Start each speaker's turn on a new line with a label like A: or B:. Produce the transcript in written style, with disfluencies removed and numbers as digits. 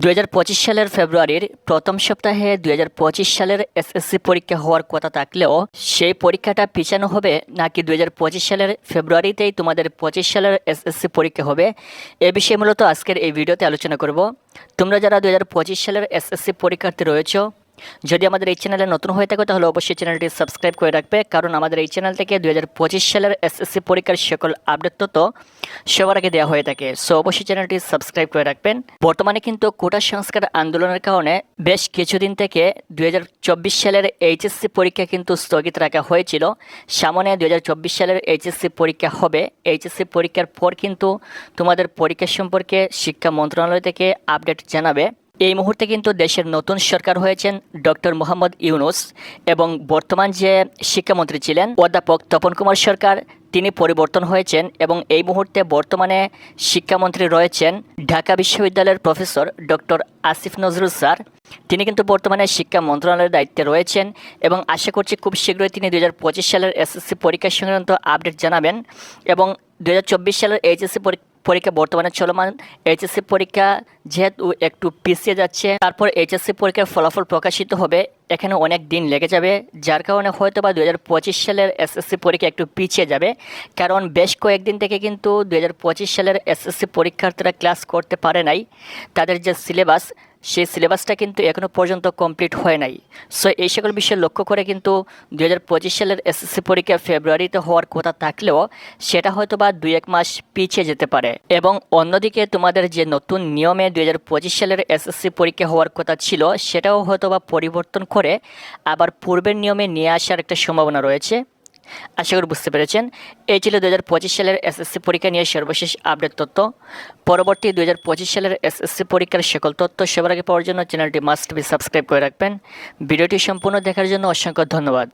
A: 2025 সালের ফেব্রুয়ারির প্রথম সপ্তাহে 2025 সালের এসএসসি পরীক্ষা হওয়ার কথা থাকলেও সেই পরীক্ষাটা পিছানো হবে নাকি 2025 সালের ফেব্রুয়ারিতেই তোমাদের 25 সালের এসএসসি পরীক্ষা হবে এ বিষয়ে মূলত আজকের এই ভিডিওতে আলোচনা করব। তোমরা যারা 2025 সালের এসএসসি পরীক্ষার্থী রয়েছো, যদি আমাদের এই চ্যানেলে নতুন হয়ে থাকো তাহলে অবশ্যই চ্যানেলটি সাবস্ক্রাইব করে রাখবে, কারণ আমাদের এই চ্যানেল থেকে 2025 সালের এসএসসি পরীক্ষার সকল আপডেট তথ্য সবার আগে দেওয়া হয়ে থাকে। সো অবশ্যই চ্যানেলটি সাবস্ক্রাইব করে রাখবেন। বর্তমানে কিন্তু কোটা সংস্কার আন্দোলনের কারণে বেশ কিছুদিন থেকে 2024 সালের এইচএসসি পরীক্ষা কিন্তু স্থগিত রাখা হয়েছিল। সামনে 2024 সালের এইচএসসি পরীক্ষা হবে। এইচএসসি পরীক্ষার পর কিন্তু তোমাদের পরীক্ষা সম্পর্কে শিক্ষা মন্ত্রণালয় থেকে আপডেট জানাবে। এই মুহূর্তে কিন্তু দেশের নতুন সরকার হয়েছেন ডক্টর মোহাম্মদ ইউনুস, এবং বর্তমান যে শিক্ষামন্ত্রী ছিলেন অধ্যাপক তপন কুমার সরকার, তিনি পরিবর্তন হয়েছেন এবং এই মুহূর্তে বর্তমানে শিক্ষামন্ত্রী রয়েছেন ঢাকা বিশ্ববিদ্যালয়ের professor doctor Asif Nazrul sir. তিনি কিন্তু বর্তমানে শিক্ষা মন্ত্রণালয়ের দায়িত্বে রয়েছেন এবং আশা করছি খুব শীঘ্রই তিনি 2025 সালের এসএসসি পরীক্ষা সংক্রান্ত আপডেট জানাবেন। এবং 2024 সালের এইচএসসি পরীক্ষা বর্তমানে চলমান। এইচএসসি পরীক্ষা যেহেতু একটু পিছিয়ে যাচ্ছে, তারপর এইচএসসি পরীক্ষার ফলাফল প্রকাশিত হবে, এখানে অনেক দিন লেগে যাবে, যার কারণে হয়তো বা 2025 সালের এসএসসি পরীক্ষা একটু পিছিয়ে যাবে। কারণ বেশ কয়েকদিন থেকে কিন্তু 2025 সালের এসএসসি পরীক্ষার্থীরা ক্লাস করতে পারে নাই। তাদের যে সিলেবাস, সেই সিলেবাসটা কিন্তু এখনও পর্যন্ত কমপ্লিট হয় নাই। সো এই সকল বিষয় লক্ষ্য করে কিন্তু 2025 সালের এসএসসি পরীক্ষা ফেব্রুয়ারিতে হওয়ার কথা থাকলেও সেটা হয়তো বা 2-1 মাস পিছিয়ে যেতে পারে। এবং অন্যদিকে তোমাদের যে নতুন নিয়মে 2025 সালের এসএসসি পরীক্ষা হওয়ার কথা ছিল, সেটাও হয়তো বা পরিবর্তন করে আবার পূর্বের নিয়মে নিয়ে আসার একটা সম্ভাবনা রয়েছে। আশা করি বুঝতে পেরেছেন। এই ছিল 2025 সালের এসএসসি পরীক্ষা নিয়ে সর্বশেষ আপডেট তথ্য। পরবর্তী 2025 সালের এসএসসি পরীক্ষার সকল তথ্য সবার আগে পাওয়ার জন্য চ্যানেলটি মাস্ট বি সাবস্ক্রাইব করে রাখবেন। ভিডিওটি সম্পূর্ণ দেখার জন্য অসংখ্য ধন্যবাদ।